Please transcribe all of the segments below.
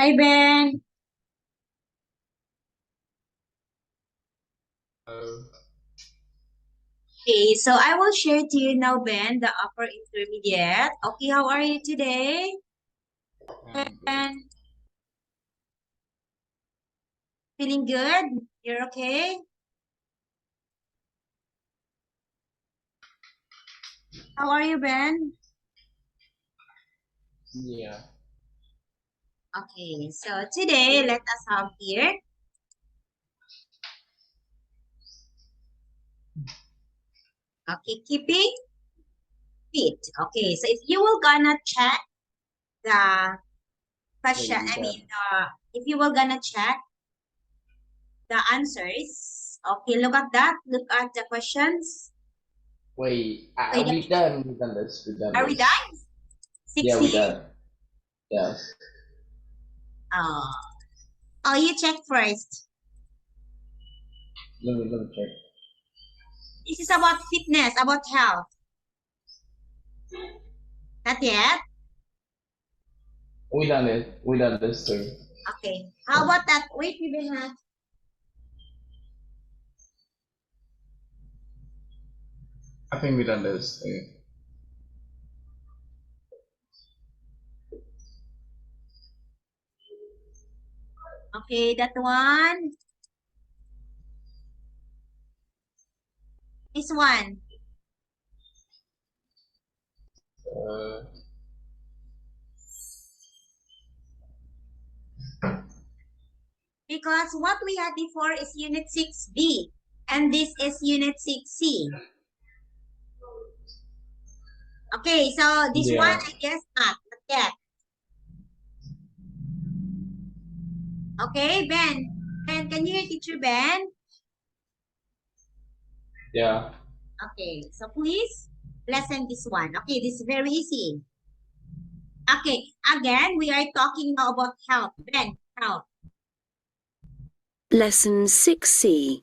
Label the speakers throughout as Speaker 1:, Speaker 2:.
Speaker 1: Hi, Ben.
Speaker 2: Uh,
Speaker 1: Okay, so I will share to you now, Ben, the upper intermediate. Okay, how are you today?
Speaker 2: good.
Speaker 1: Ben, feeling good? You're okay? How are you, Ben?
Speaker 2: Yeah.
Speaker 1: Okay, so today let us have here. Okay, keeping fit. Okay, so if you will gonna check the question,
Speaker 2: Wait, we got.
Speaker 1: if you will gonna check the answers. Okay, look at that. Look at the questions.
Speaker 2: Wait,
Speaker 1: Okay,
Speaker 2: we done. We done this. We done
Speaker 1: are we
Speaker 2: this.
Speaker 1: done?
Speaker 2: Yeah, we
Speaker 1: 16?
Speaker 2: done. Yes.
Speaker 1: Oh, oh, you check first.
Speaker 2: Let me check.
Speaker 1: This is about fitness, about health. Not yet?
Speaker 2: We done it. We done this too.
Speaker 1: Okay. How about that? Wait, we will have.
Speaker 2: I think we done this too.
Speaker 1: Okay, that one. This one.
Speaker 2: Uh,
Speaker 1: Because what we had before is Unit 6B. And this is Unit 6C. Okay, so this one,
Speaker 2: yeah.
Speaker 1: I guess not yet. Okay, Ben. Ben, can you hear teacher Ben?
Speaker 2: Yeah.
Speaker 1: Okay, so please lesson this one. Okay, this is very easy. Okay, again, we are talking now about health. Ben, health.
Speaker 3: Lesson 6C.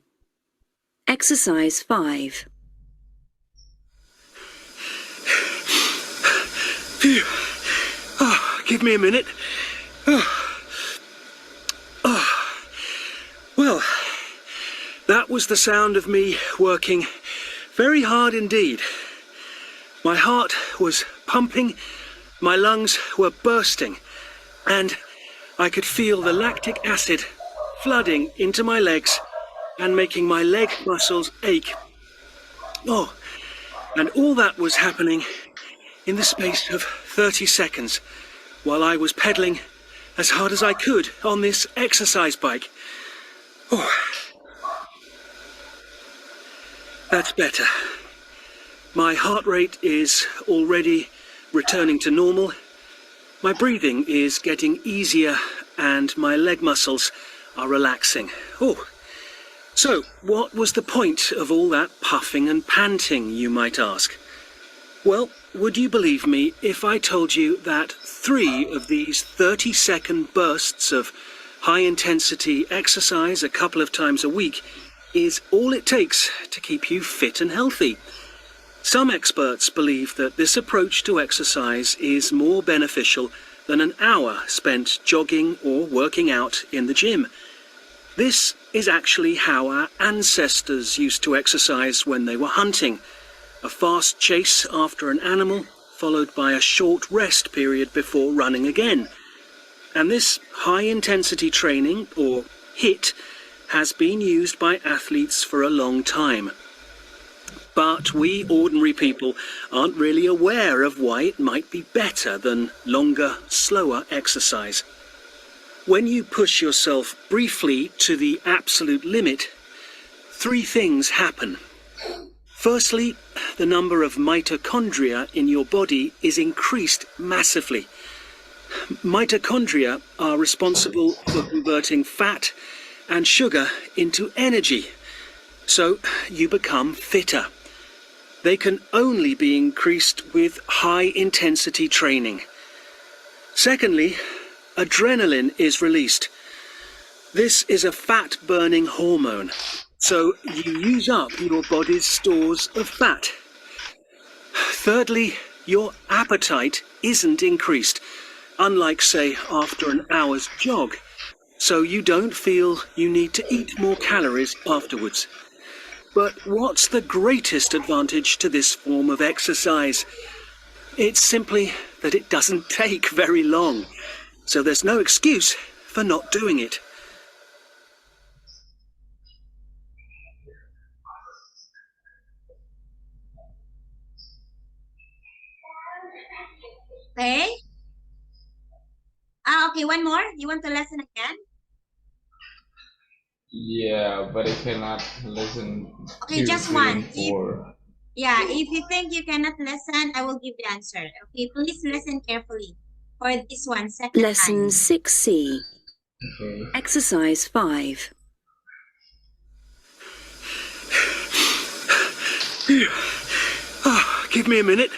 Speaker 3: Exercise 5.
Speaker 4: Phew. Oh, give me a minute. Well, that was the sound of me working very hard indeed. My heart was pumping, my lungs were bursting, and I could feel the lactic acid flooding into my legs and making my leg muscles ache. Oh, and all that was happening in the space of 30 seconds while I was pedaling as hard as I could on this exercise bike. Oh, that's better. My heart rate is already returning to normal. My breathing is getting easier and my leg muscles are relaxing. Oh, so what was the point of all that puffing and panting, you might ask? Well, would you believe me if I told you that 3 of these 30-second bursts of high-intensity exercise a couple of times a week is all it takes to keep you fit and healthy? Some experts believe that this approach to exercise is more beneficial than an hour spent jogging or working out in the gym. This is actually how our ancestors used to exercise when they were hunting. A fast chase after an animal, followed by a short rest period before running again. And this high-intensity training, or HIIT, has been used by athletes for a long time. But we ordinary people aren't really aware of why it might be better than longer, slower exercise. When you push yourself briefly to the absolute limit, 3 things happen. Firstly, the number of mitochondria in your body is increased massively. Mitochondria are responsible for converting fat and sugar into energy, so you become fitter. They can only be increased with high-intensity training. Secondly, adrenaline is released. This is a fat-burning hormone, so you use up your body's stores of fat. Thirdly, your appetite isn't increased. unlike, say, after an hour's jog, so you don't feel you need to eat more calories afterwards. But what's the greatest advantage to this form of exercise? It's simply that it doesn't take very long, so there's no excuse for not doing it.
Speaker 1: Okay? Okay, one more. You want to listen again?
Speaker 2: Yeah, but I cannot listen.
Speaker 1: Okay,
Speaker 2: two,
Speaker 1: just
Speaker 2: three,
Speaker 1: one.
Speaker 2: and four.
Speaker 1: Yeah, if you think you cannot listen, I will give the answer. Okay, please listen carefully for this one, second
Speaker 3: Lesson
Speaker 1: time.
Speaker 3: 6C.
Speaker 2: Okay.
Speaker 3: Exercise 5.
Speaker 4: Give me a minute.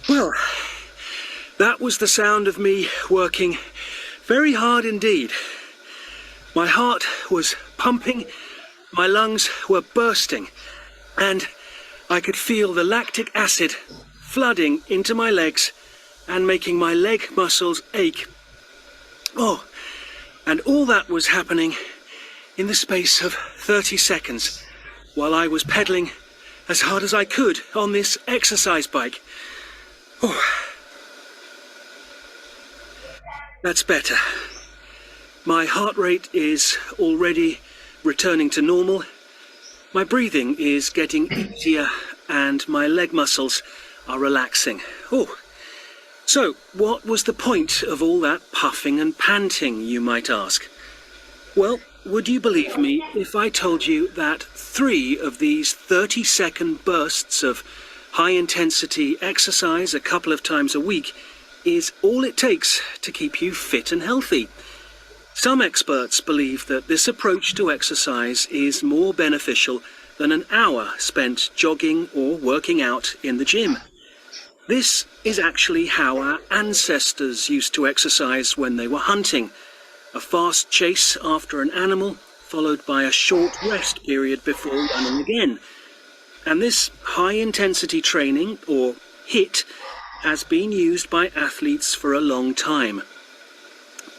Speaker 4: Well, that was the sound of me working very hard indeed. My heart was pumping, my lungs were bursting, and I could feel the lactic acid flooding into my legs and making my leg muscles ache. Oh, and all that was happening in the space of 30 seconds while I was pedaling as hard as I could on this exercise bike. Oh, that's better. My heart rate is already returning to normal. My breathing is getting easier and my leg muscles are relaxing. Oh, so what was the point of all that puffing and panting, you might ask? Well, would you believe me if I told you that 3 of these 30-second bursts of high-intensity exercise a couple of times a week is all it takes to keep you fit and healthy? Some experts believe that this approach to exercise is more beneficial than an hour spent jogging or working out in the gym. This is actually how our ancestors used to exercise when they were hunting. A fast chase after an animal, followed by a short rest period before running again. And this high-intensity training, or HIIT, has been used by athletes for a long time.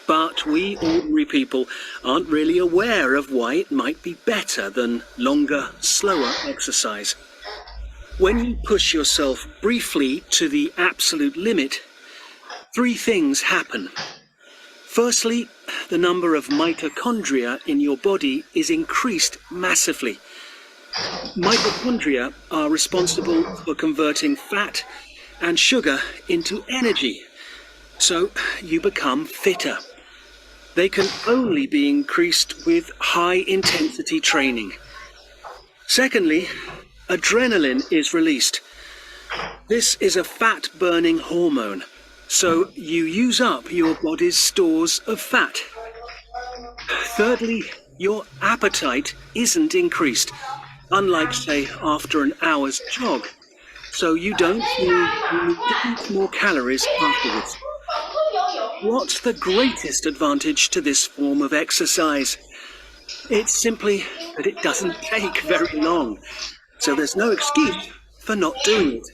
Speaker 4: But we ordinary people aren't really aware of why it might be better than longer, slower exercise. When you push yourself briefly to the absolute limit, 3 things happen. Firstly, the number of mitochondria in your body is increased massively. Mitochondria are responsible for converting fat and sugar into energy, so you become fitter. They can only be increased with high-intensity training. Secondly, adrenaline is released. This is a fat-burning hormone, so you use up your body's stores of fat. Thirdly, your appetite isn't increased, unlike, say, after an hour's jog, so you don't feel you need to eat more calories afterwards. What's the greatest advantage to this form of exercise? It's simply that it doesn't take very long, so there's no excuse for not doing it.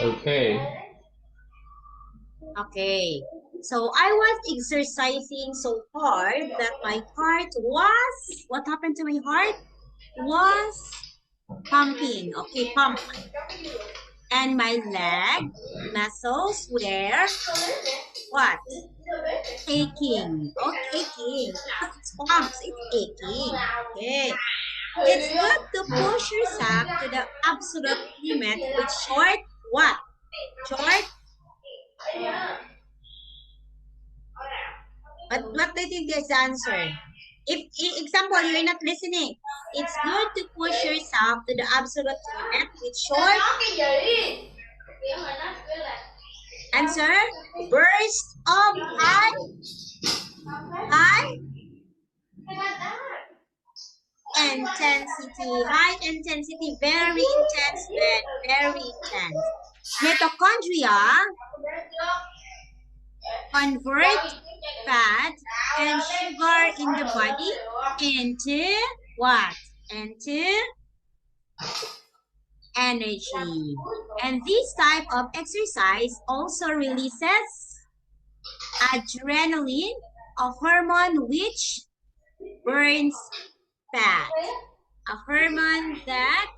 Speaker 2: Okay.
Speaker 1: Okay. So I was exercising so hard that my heart was, what happened to my heart? Was pumping. Okay, pump. And my leg muscles were what? Aching. Oh, aching. It's pumps. It's aching. Okay. It's good to push yourself to the absolute limit with short what? Short. But what do you think is the answer? If, example, you're not listening, it's good to push yourself to the absolute limit with short. Answer, burst of high intensity. High intensity, very intense, very intense. Mitochondria convert fat and sugar in the body into what? into energy. And this type of exercise also releases adrenaline, a hormone which burns fat. A hormone that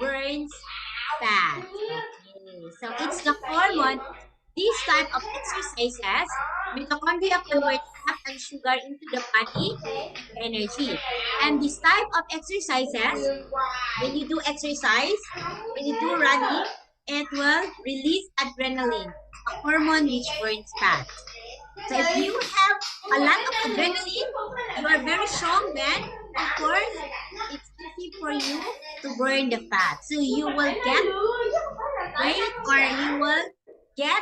Speaker 1: burns fat. Okay, so it's the hormone. This type of exercises, mitochondria convert fat and sugar into the body energy. And this type of exercises, when you do exercise, when you do running, it will release adrenaline, a hormone which burns fat. So if you have a lot of adrenaline, you are very strong, then of course it's easy for you to burn the fat. So you will get weight, or you will get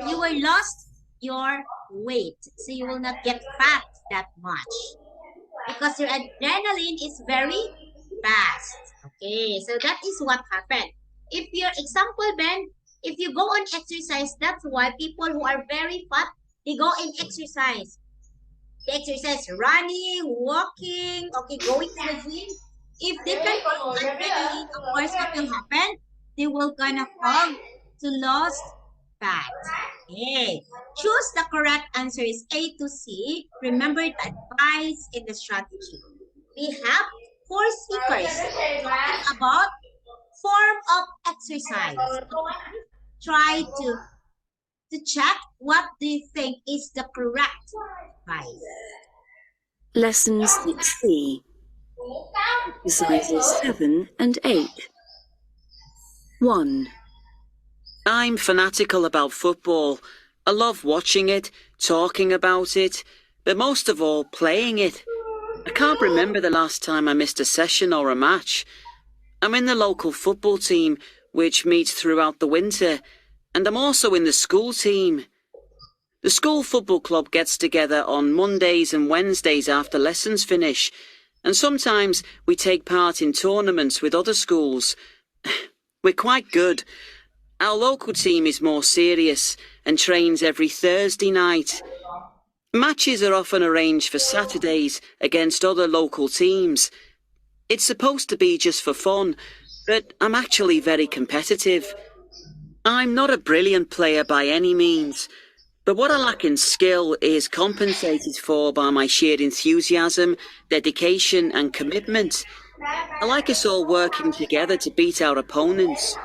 Speaker 1: you will lost your weight. So you will not get fat that much because your adrenaline is very fast. Okay, so that is what happened. If your example, Ben, if you go on exercise, that's why people who are very fat, they go in exercise. They exercise running, walking, okay, going to the gym. If they can go adrenaline, of course, what will happen? They will gonna come to lose fat. Okay. Choose the correct answer is A to C. Remember the advice in the strategy. We have 4 speakers talking about form of exercise. Try to check what do you think is the correct advice.
Speaker 3: Lesson 6C. Exercises 7 and 8. 1.
Speaker 5: I'm fanatical about football. I love watching it, talking about it, but most of all, playing it. I can't remember the last time I missed a session or a match. I'm in the local football team, which meets throughout the winter, and I'm also in the school team. The school football club gets together on Mondays and Wednesdays after lessons finish, and sometimes we take part in tournaments with other schools. We're quite good. Our local team is more serious and trains every Thursday night. Matches are often arranged for Saturdays against other local teams. It's supposed to be just for fun, but I'm actually very competitive. I'm not a brilliant player by any means, but what I lack in skill is compensated for by my sheer enthusiasm, dedication and commitment. I like us all working together to beat our opponents.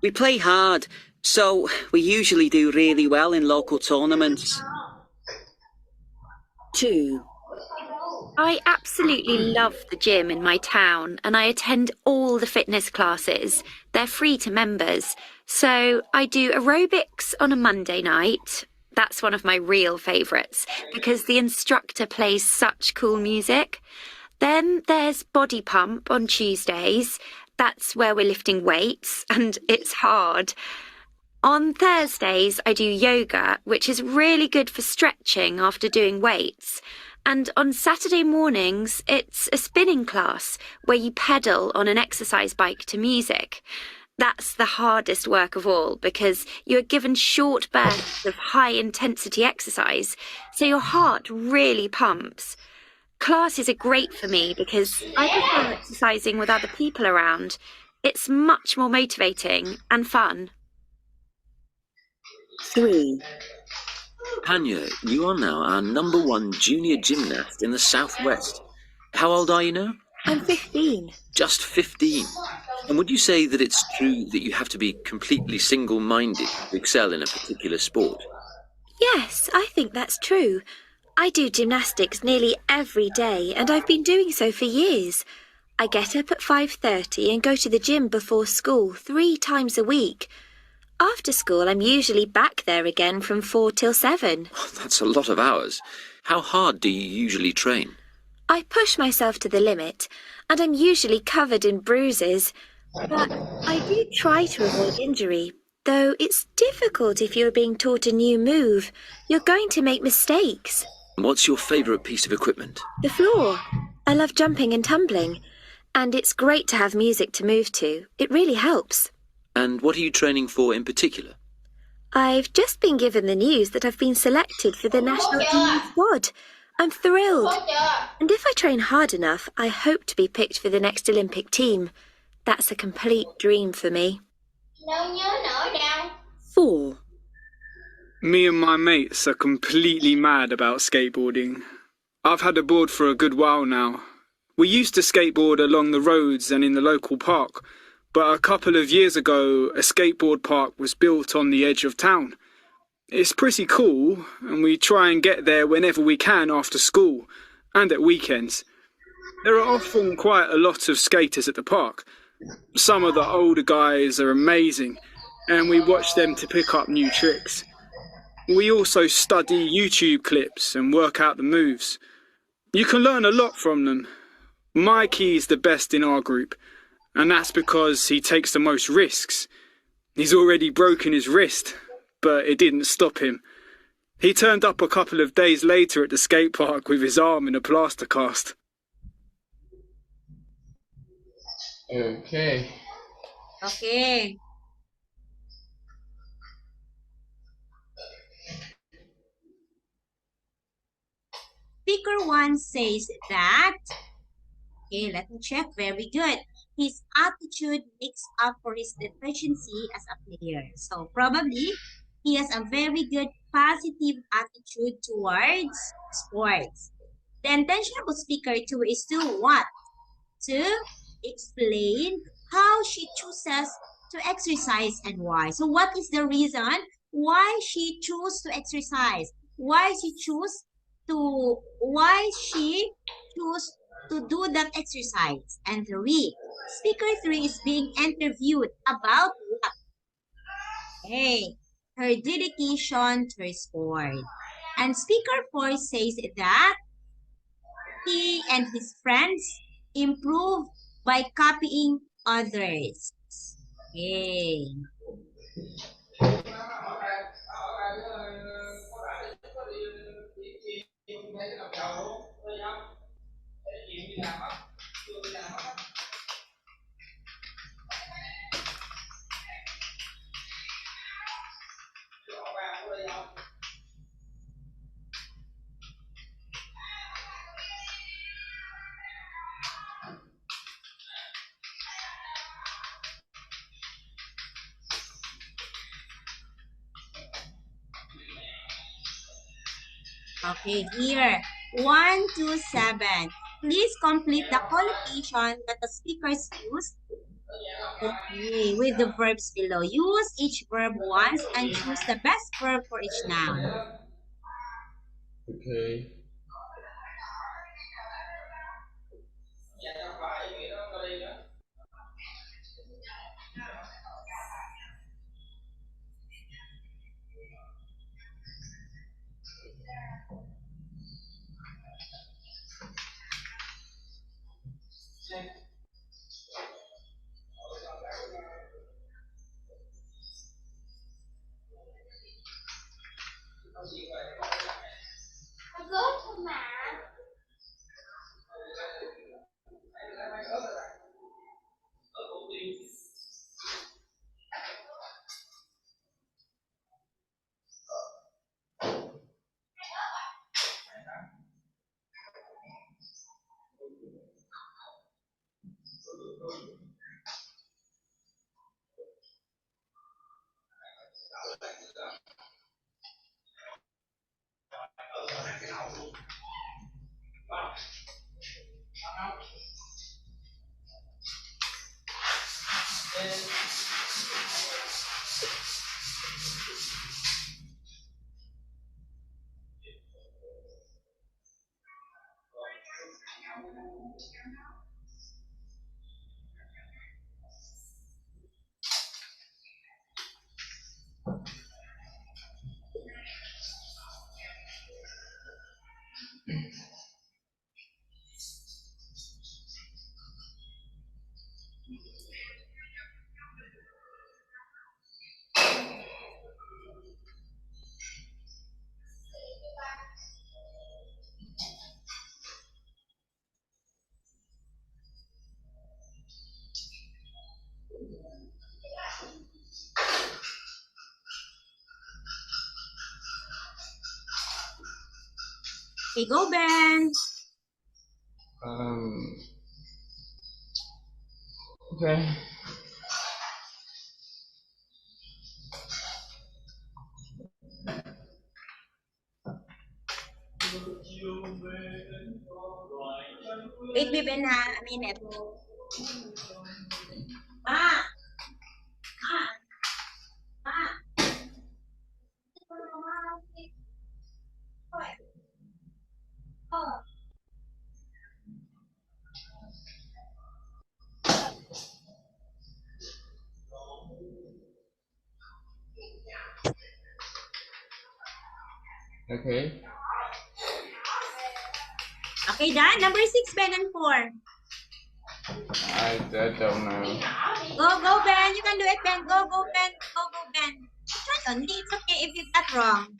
Speaker 5: We play hard, so we usually do really well in local tournaments.
Speaker 3: 2.
Speaker 6: I absolutely love the gym in my town and I attend all the fitness classes. They're free to members. So I do aerobics on a Monday night. That's one of my real favourites because the instructor plays such cool music. Then there's body pump on Tuesdays. That's where we're lifting weights and it's hard. On Thursdays, I do yoga, which is really good for stretching after doing weights. And on Saturday mornings, it's a spinning class where you pedal on an exercise bike to music. That's the hardest work of all because you're given short bursts of high-intensity exercise, so your heart really pumps. Classes are great for me because I prefer exercising with other people around. It's much more motivating and fun.
Speaker 3: 3.
Speaker 7: Panya, you are now our #1 junior gymnast in the Southwest. How old are you now?
Speaker 6: I'm 15.
Speaker 7: Just 15. And would you say that it's true that you have to be completely single-minded to excel in a particular sport?
Speaker 6: Yes, I think that's true. I do gymnastics nearly every day and I've been doing so for years. I get up at 5:30 and go to the gym before school 3 times a week. After school, I'm usually back there again from 4 till 7.
Speaker 7: That's a lot of hours. How hard do you usually train?
Speaker 6: I push myself to the limit, and I'm usually covered in bruises. But I do try to avoid injury, though it's difficult if you're being taught a new move. You're going to make mistakes.
Speaker 7: What's your favourite piece of equipment?
Speaker 6: The floor. I love jumping and tumbling, and it's great to have music to move to. It really helps.
Speaker 7: And what are you training for in particular?
Speaker 6: I've just been given the news that I've been selected for the national team squad.
Speaker 8: I'm thrilled. And if I train hard enough, I hope to be picked for the next Olympic team. That's a complete dream for me.
Speaker 3: 4,
Speaker 9: Me and my mates are completely mad about skateboarding. I've had a board for a good while now. We used to skateboard along the roads and in the local park, but a couple of years ago, a skateboard park was built on the edge of town. It's pretty cool, and we try and get there whenever we can after school and at weekends. There are often quite a lot of skaters at the park. Some of the older guys are amazing, and we watch them to pick up new tricks. We also study YouTube clips and work out the moves. You can learn a lot from them. Mikey's the best in our group, and that's because he takes the most risks. He's already broken his wrist, but it didn't stop him. He turned up a couple of days later at the skate park with his arm in a plaster cast.
Speaker 2: Okay.
Speaker 1: Okay. Speaker 1 says that, okay, let me check. Very good. His attitude makes up for his deficiency as a player. So probably he has a very good positive attitude towards sports. The intention of speaker 2 is to what? To explain how she chooses to exercise and why. So what is the reason why she choose to exercise? Why she choose to do that exercise? And 3. Speaker 3 is being interviewed about what? Hey, her dedication to her sport. And speaker 4 says that he and his friends improve by copying others. Okay. Okay, here. 1 to 7. Please complete the collocation that the speakers use. Okay, with the verbs below. Use each verb once and choose the best verb for each noun.
Speaker 2: Okay.
Speaker 1: Okay, go Ben.
Speaker 2: Okay.
Speaker 1: Wait, Ben ha, a minute. Ah! Ah! Ah! Oh.
Speaker 2: Okay.
Speaker 1: Okay, done. Number 6, Ben, and 4.
Speaker 2: I don't know.
Speaker 1: Go, Ben. You can do it, Ben. Go, Ben. Go, Ben. Try only. It's okay if you got wrong.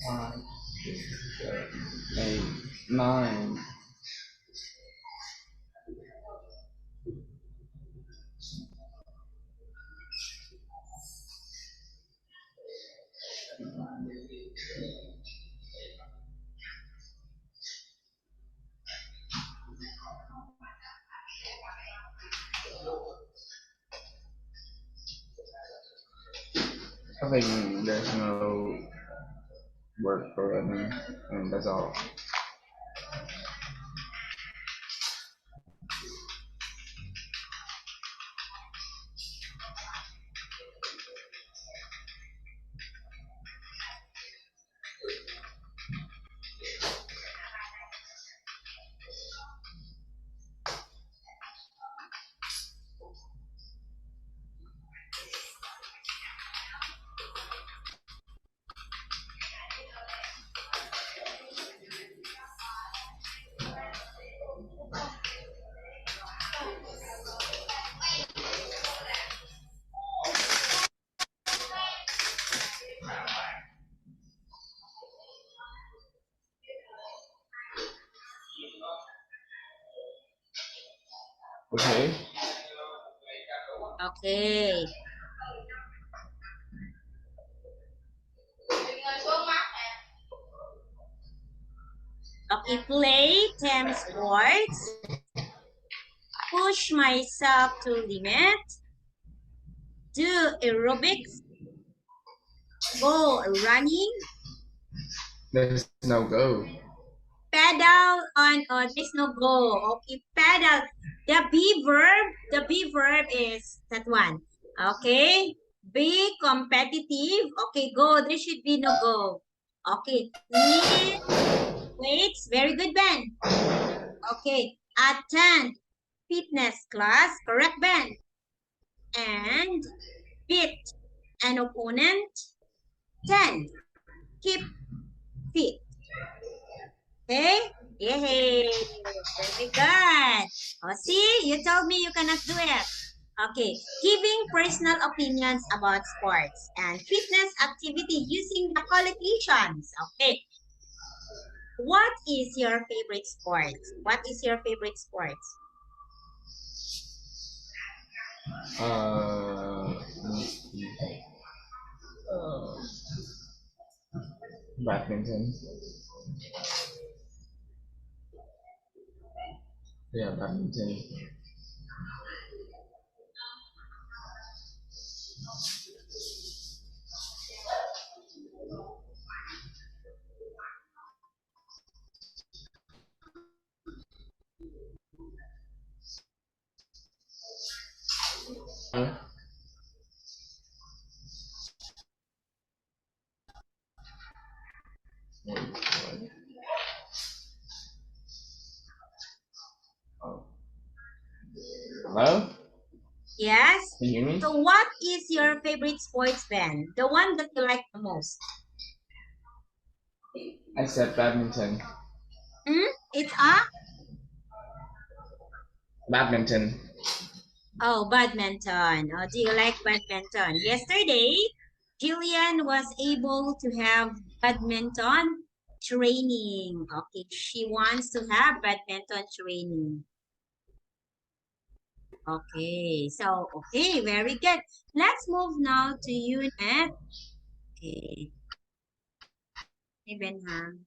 Speaker 2: Five, six, 7, 8, 9. I think there's no word for running, and that's all. Okay.
Speaker 1: Okay. Okay, play 10 sports. Push myself to limit. Do aerobics. Go running.
Speaker 2: There's no go.
Speaker 1: Pedal on, there's no go. Okay, pedal. The B verb is that one. Okay, be competitive. Okay, go. There should be no go. Okay, lift weights. Very good, Ben. Okay, attend fitness class. Correct, Ben. And beat an opponent. 10. Keep fit. Okay? Yay! Very good. Oh, see? You told me you cannot do it. Okay. Giving personal opinions about sports and fitness activity using the collocations. Okay. What is your favorite sport? What is your favorite sport?
Speaker 2: Let me see. Badminton. Yeah, badminton. Hello?
Speaker 1: Yes?
Speaker 2: Can you hear me?
Speaker 1: So what is your favorite sports, Ben? The one that you like the most?
Speaker 2: I said badminton.
Speaker 1: It's a?
Speaker 2: Badminton.
Speaker 1: Oh, badminton. Oh, do you like badminton? Yesterday, Jillian was able to have badminton training. Okay, she wants to have badminton training. Okay, so, okay, very good. Let's move now to unit. Okay. Hey, Benham.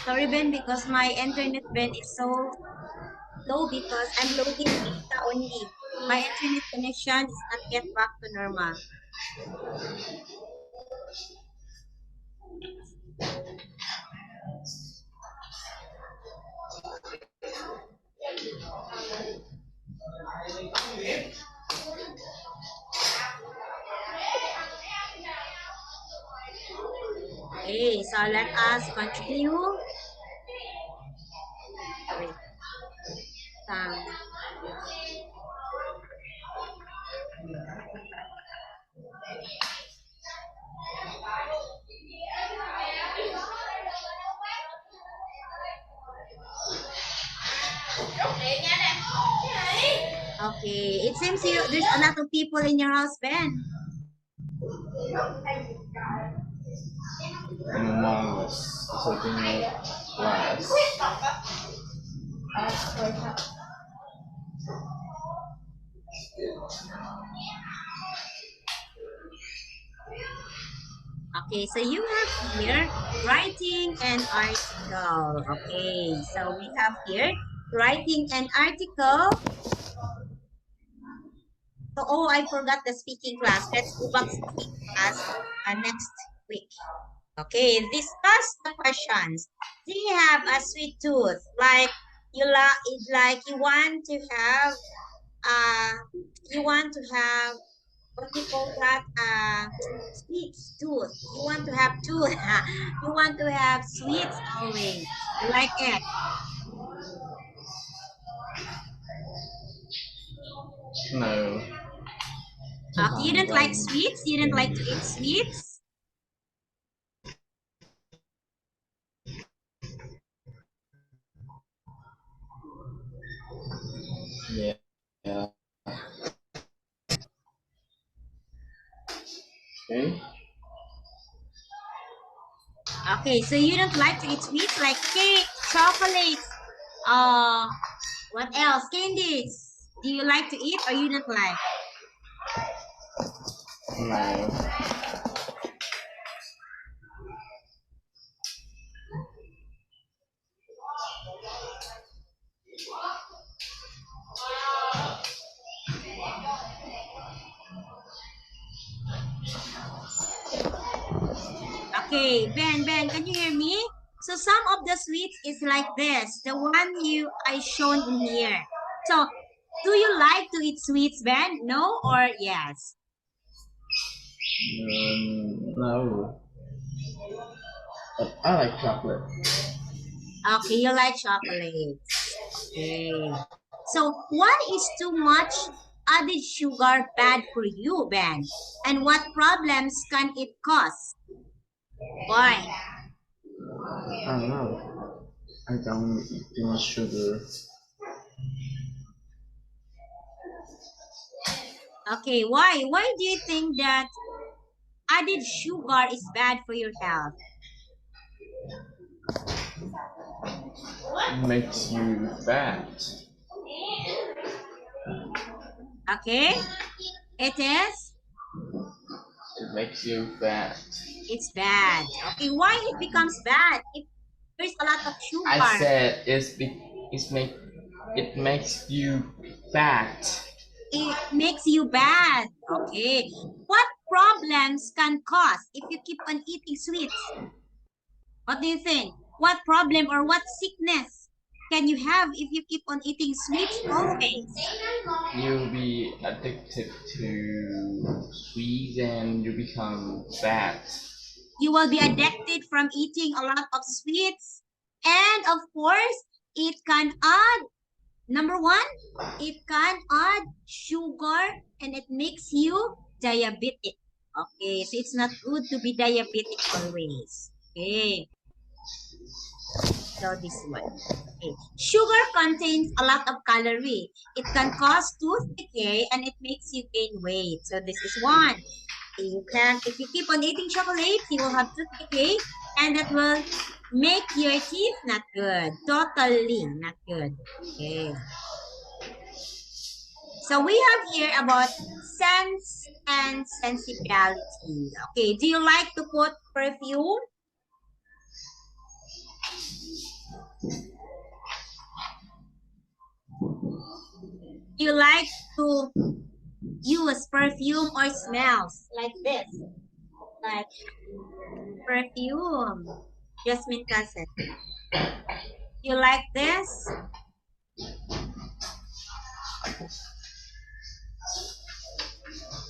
Speaker 1: Sorry, Ben, because my internet, Ben, is so low because I'm loading data only. My internet connection is not yet back to normal. Okay, so let us continue. Wait. Okay, it seems there's a lot of people in your house, Ben.
Speaker 2: And among us, something like class.
Speaker 1: Okay, so you have here writing an article. Okay, so we have here writing an article. So, oh, I forgot the speaking class. Let's go back to speaking class next week. Okay, discuss the questions. Do you have a sweet tooth? Like you want to have what do you call that? Sweet tooth. You want to have tooth. You want to have sweets always. You like it.
Speaker 2: No.
Speaker 1: You don't like sweets? You don't like to eat sweets?
Speaker 2: Yeah. Okay.
Speaker 1: Okay, so you don't like to eat sweets like cake, chocolates, what else? Candies. Do you like to eat or you don't like?
Speaker 2: No.
Speaker 1: Okay, Ben, can you hear me? So some of the sweets is like this, the one I shown in here. So do you like to eat sweets, Ben? No or yes?
Speaker 2: No. But I like chocolate.
Speaker 1: Okay, you like chocolate. Okay. So why is too much added sugar bad for you, Ben? And what problems can it cause? Why?
Speaker 2: I don't know. I don't eat too much sugar.
Speaker 1: Okay, why? Why do you think that added sugar is bad for your health?
Speaker 2: It makes you fat.
Speaker 1: Okay, it is?
Speaker 2: It makes you fat.
Speaker 1: It's bad. Okay, why it becomes bad if there's a lot of sugar?
Speaker 2: I said it makes you fat.
Speaker 1: It makes you bad. Okay. What problems can cause if you keep on eating sweets? What do you think? What problem or what sickness can you have if you keep on eating sweets always?
Speaker 2: You'll be addicted to sweets and you become fat.
Speaker 1: You will be addicted from eating a lot of sweets. And of course, it can add, number one, it can add sugar and it makes you diabetic. Okay, so it's not good to be diabetic always. Okay. So this one. Okay. Sugar contains a lot of calorie. It can cause tooth decay and it makes you gain weight. So this is one. You can, if you keep on eating chocolate, you will have tooth decay and that will make your teeth not good. Totally not good. Okay. So we have here about sense and sensibility. Okay, do you like to put perfume? Do you like to use perfume or smells like this? Like perfume. Jasmine Cousin. You like this?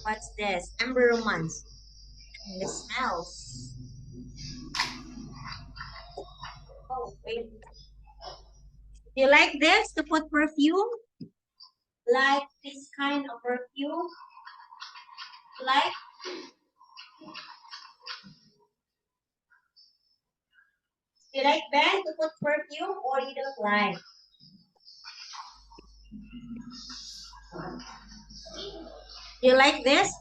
Speaker 1: What's this? Amber Romance. The smells. Oh, wait. You like this to put perfume? Like this kind of perfume? Like? You like Ben to put perfume or you don't like? You like this?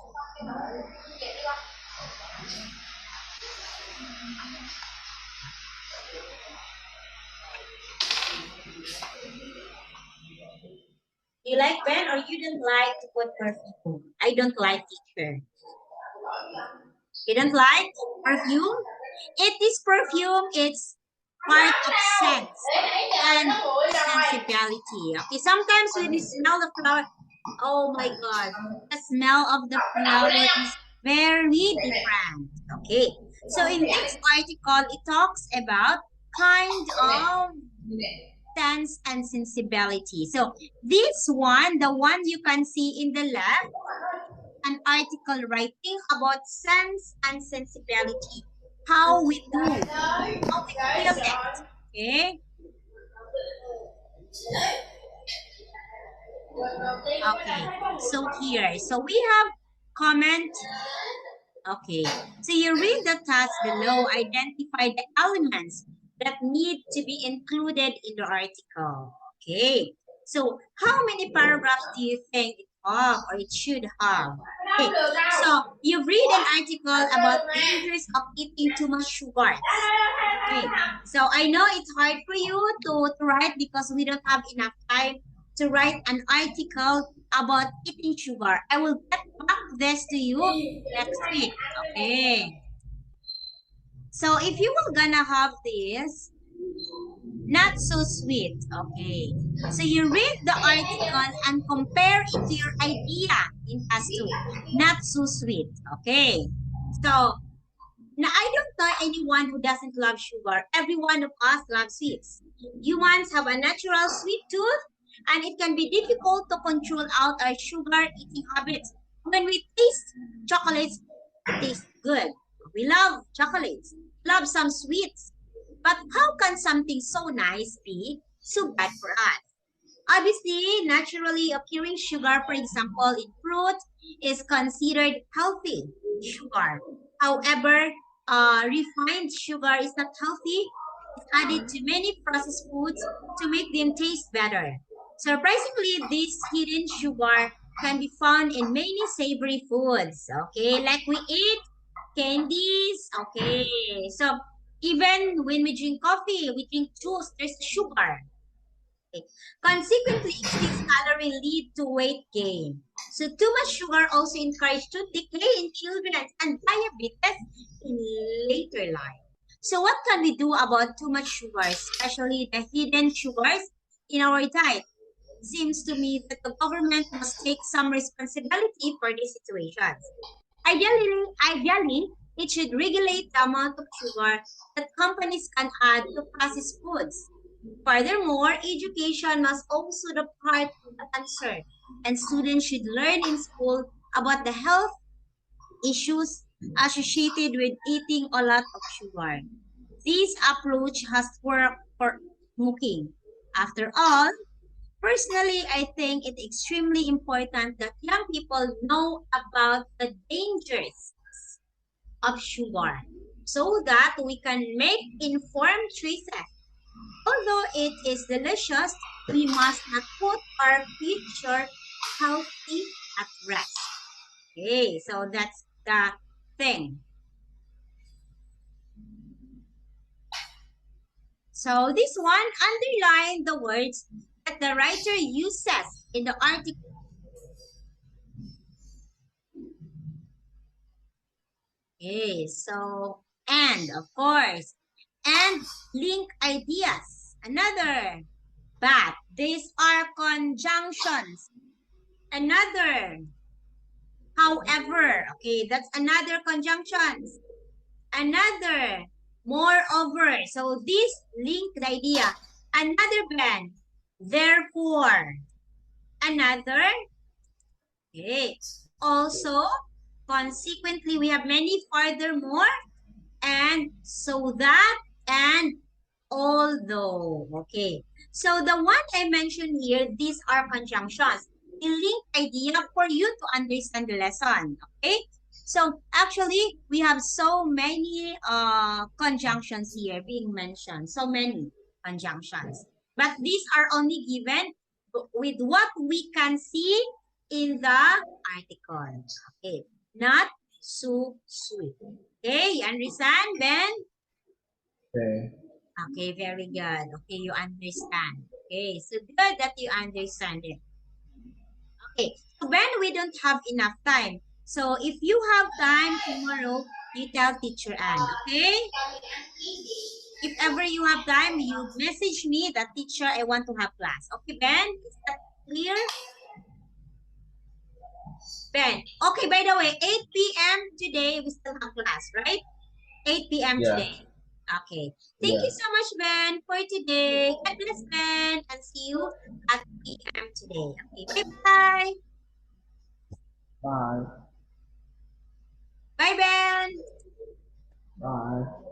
Speaker 1: You like Ben or you don't like to put perfume? I don't like teacher. You don't like perfume? It is perfume, it's part of sense and sensibility. Okay, sometimes when you smell the flower, oh my god, the smell of the flower is very different. Okay, so in this article, it talks about kind of sense and sensibility. So this one, the one you can see in the left, an article writing about sense and sensibility. How we do, how we feel it. Okay. Okay. So here, so we have comment. Okay. So you read the task below. Identify the elements that need to be included in the article. Okay. So how many paragraphs do you think it have or it should have? Okay. So you read an article about dangers of eating too much sugar. Okay. So I know it's hard for you to write because we don't have enough time to write an article about eating sugar. I will get back this to you next week. Okay. So if you were gonna have this, not so sweet. Okay. So you read the article and compare it to your idea in task 2. Not so sweet. Okay. So now I don't know anyone who doesn't love sugar. Every one of us loves sweets. Humans have a natural sweet tooth and it can be difficult to control out our sugar eating habits. When we taste chocolates, it tastes good. We love chocolates, love some sweets. But how can something so nice be so bad for us? Obviously, naturally occurring sugar, for example, in fruit, is considered healthy sugar. However, refined sugar is not healthy. It's added to many processed foods to make them taste better. Surprisingly, this hidden sugar can be found in many savory foods. Okay, like we eat candies. Okay, so even when we drink coffee, we drink juice, there's sugar. Okay. Consequently, excess calorie lead to weight gain. So too much sugar also encourages tooth decay in children and diabetes in later life. So what can we do about too much sugar, especially the hidden sugars in our diet? Seems to me that the government must take some responsibility for these situations. Ideally, it should regulate the amount of sugar that companies can add to processed foods. Furthermore, education must also be part of the answer, and students should learn in school about the health issues associated with eating a lot of sugar. This approach has worked for smoking. After all, personally, I think it's extremely important that young people know about the dangers of sugar so that we can make informed choices. Although it is delicious, we must not put our future healthy at rest. Okay, so that's the thing. So this one, underline the words that the writer uses in the article. Okay, so, and of course, and link ideas. Another, but these are conjunctions. Another, however, okay, that's another conjunctions. Another, moreover. So this link the idea. Another band, therefore. Another, okay. Also, consequently, we have many furthermore, and so that, and although. Okay. So the one I mentioned here, these are conjunctions. The link idea for you to understand the lesson. Okay. So actually, we have so many conjunctions here being mentioned. So many conjunctions. But these are only given with what we can see in the article. Okay. Not so sweet. Okay, you understand, Ben?
Speaker 2: Okay.
Speaker 1: Okay, very good. Okay, you understand. Okay, so good that you understand it. Okay, so Ben, we don't have enough time. So if you have time tomorrow, you tell Teacher Anne, okay? If ever you have time, you message me that teacher, I want to have class. Okay, Ben? Is that clear? Ben. Okay, by the way, 8 p.m. today, we still have class, right? 8 p.m.
Speaker 2: Yeah.
Speaker 1: today. Okay. Thank you so much, Ben, for today. God bless, Ben, and see you at p.m. today. Okay, bye-bye.
Speaker 2: Bye.
Speaker 1: Bye, Ben.
Speaker 2: Bye.